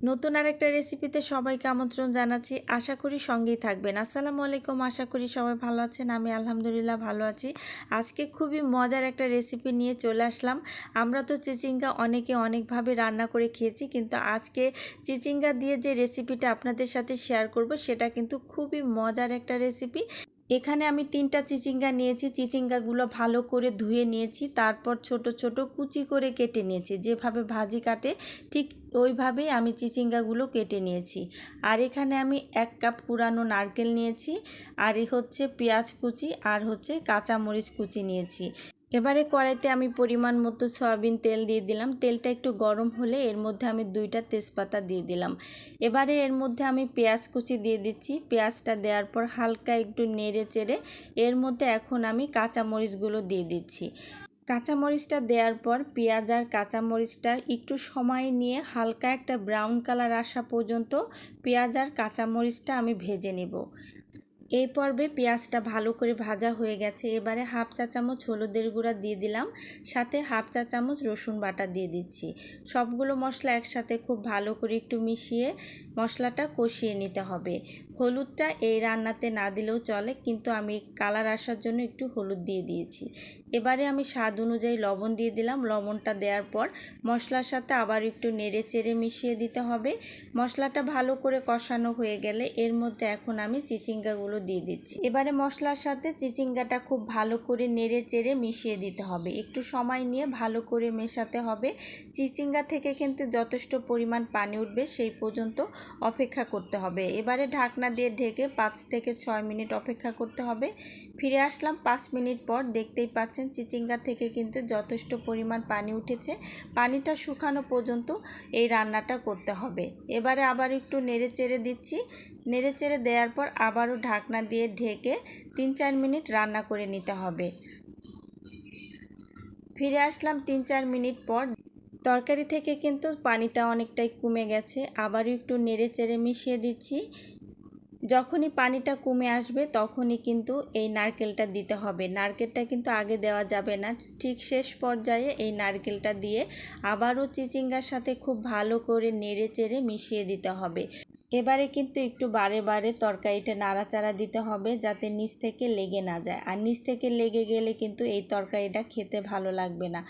নতুন আরেকটা রেসিপিতে সবাইকে আমন্ত্রণ জানাচ্ছি। আশা করি সঙ্গেই থাকবেন। আসসালামু আলাইকুম। আশা করি সবাই ভালো আছেন। আমি আলহামদুলিল্লাহ ভালো আছি। আজকে খুবই মজার একটা রেসিপি নিয়ে চলে আসলাম। আমরা তো চিচিঙ্গা অনেকে অনেকভাবে রান্না করে খেয়েছি, কিন্তু আজকে চিচিঙ্গা দিয়ে যে রেসিপিটা আপনাদের সাথে শেয়ার করব সেটা কিন্তু খুবই মজার একটা রেসিপি। এখানে আমি 3টা চিচিঙ্গা নিয়েছি। চিচিঙ্গাগুলো ভালো করে ধুয়ে নিয়েছি, তারপর ছোট ছোট কুচি করে কেটে নিয়েছি। যেভাবে ভাজি কাটে ঠিক ওইভাবেই আমি চিচিঙ্গাগুলো কেটে নিয়েছি। আর এখানে আমি 1 কাপ পুরানো নারকেল নিয়েছি, আর হচ্ছে পেঁয়াজ কুচি আর হচ্ছে কাঁচামরিচ কুচি নিয়েছি। এবারে কড়াইতে আমি পরিমাণ মতো সয়াবিন তেল দিয়ে দিলাম। তেলটা একটু গরম হলে এর মধ্যে আমি 2টা তেজপাতা দিয়ে দিলাম। এবারে এর মধ্যে আমি পেঁয়াজ কুচি দিয়ে দিচ্ছি। পেঁয়াজটা দেওয়ার পর হালকা একটু নেড়ে চেড়ে এর মধ্যে এখন আমি কাঁচামরিচগুলো দিয়ে দিচ্ছি। কাঁচামরিচটা দেওয়ার পর পেঁয়াজ আর কাঁচামরিচটা একটু সময় নিয়ে হালকা একটা ব্রাউন কালার আসা পর্যন্ত পেঁয়াজ আর কাঁচামরিচটা আমি ভেজে নেব। এই পর্বে পেঁয়াজটা ভালো করে ভাজা হয়ে গেছে। এবারে হাফ চা চামচ হলুদের গুঁড়া দিয়ে দিলাম, সাথে হাফ চা চামচ রসুন বাটা দিয়ে দিচ্ছি। সবগুলো মশলা একসাথে খুব ভালো করে একটু মিশিয়ে মশলাটা কষিয়ে নিতে হবে। হলুদটা এই রান্নাতে না দিলেও চলে, কিন্তু আমি কালার আসার জন্য একটু হলুদ দিয়ে দিয়েছি। এবারে আমি স্বাদ অনুযায়ী লবণ দিয়ে দিলাম। লবণটা দেওয়ার পর মশলার সাথে আবার একটু নেড়ে চেড়ে মিশিয়ে দিতে হবে। মশলাটা ভালো করে কষানো হয়ে গেলে এর মধ্যে এখন আমি চিচিঙ্গাগুলো দিয়ে দিচ্ছি। এবারে মশলার সাথে চিচিঙ্গাটা খুব ভালো করে নেড়ে চেড়ে মিশিয়ে দিতে হবে। একটু সময় নিয়ে ভালো করে মেশাতে হবে। চিচিঙ্গা থেকে কিন্তু যথেষ্ট পরিমাণ পানি উঠবে, সেই পর্যন্ত অপেক্ষা করতে হবে। এবারে ঢাকনা দিয়ে ঢেকে 5 থেকে 6 মিনিট অপেক্ষা করতে হবে। ফিরে আসলাম 5 মিনিট পর। দেখতেই পাচ্ছেন চিচিঙ্গা থেকে কিন্তু যথেষ্ট পরিমাণ পানি উঠেছে। পানিটা শুকানো পর্যন্ত এই রান্নাটা করতে হবে। এবারে আবার একটু নেড়ে চেড়ে দিচ্ছি। নেড়ে চেড়ে দেওয়ার পর আবারও ঢাকনা দিয়ে ঢেকে 3-4 মিনিট রান্না করে নিতে হবে। ফিরে আসলাম 3-4 মিনিট পর। তরকারি থেকে কিন্তু পানিটা অনেকটাই কমে গেছে। আবারও একটু নেড়ে চেড়ে মিশিয়ে দিচ্ছি। যখনই পানিটা কমে আসবে তখনই কিন্তু এই নারকেলটা দিতে হবে। নারকেলটা কিন্তু আগে দেওয়া যাবে না। ঠিক শেষ পর্যায়ে এই নারকেলটা দিয়ে আবারও চিচিঙ্গার সাথে খুব ভালো করে নেড়ে চেড়ে মিশিয়ে দিতে হবে। এবারে কিন্তু একটু বারে বারে তরকারিটা নাড়াচাড়া দিতে হবে, যাতে নিচ থেকে লেগে না যায়। আর নিচ থেকে লেগে গেলে কিন্তু এই তরকারিটা খেতে ভালো লাগবে না।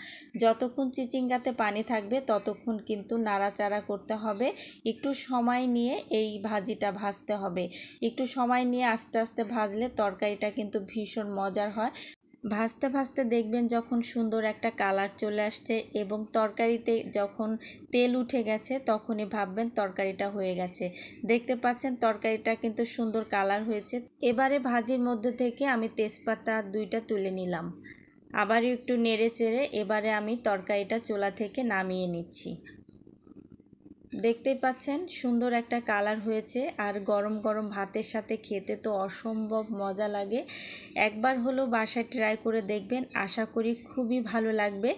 যতক্ষণ চিচিঙ্গাতে পানি থাকবে ততক্ষণ কিন্তু নাড়াচাড়া করতে হবে। একটু সময় নিয়ে এই ভাজিটা ভাজতে হবে। একটু সময় নিয়ে আস্তে আস্তে ভাজলে তরকারিটা কিন্তু ভীষণ মজার হয়। ভাজতে ভাজতে দেখবেন যখন সুন্দর একটা কালার চলে আসছে এবং তরকারিতে যখন তেল উঠে গেছে তখনই ভাববেন তরকারিটা হয়ে গেছে। দেখতে পাচ্ছেন তরকারিটা কিন্তু সুন্দর কালার হয়েছে। এবারে ভাজির মধ্যে থেকে আমি তেজপাতা 2টা তুলে নিলাম। আবারও একটু নেড়ে চেড়ে এবারে আমি তরকারিটা চুলা থেকে নামিয়ে নিচ্ছি। দেখতেই পাচ্ছেন সুন্দর একটা কালার হয়েছে, আর গরম গরম ভাতের সাথে খেতে তো অসম্ভব মজা লাগে। একবার হলো বাসায় ট্রাই করে দেখবেন, আশা করি খুবই ভালো লাগবে।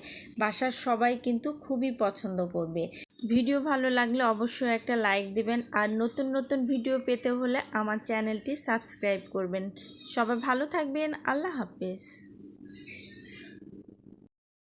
বাসার সবাই কিন্তু খুবই পছন্দ করবে। ভিডিও ভালো লাগলে অবশ্যই একটা লাইক দিবেন, আর নতুন নতুন ভিডিও পেতে হলে আমার চ্যানেলটি সাবস্ক্রাইব করবেন। সবাই ভালো থাকবেন। আল্লাহ হাফেজ।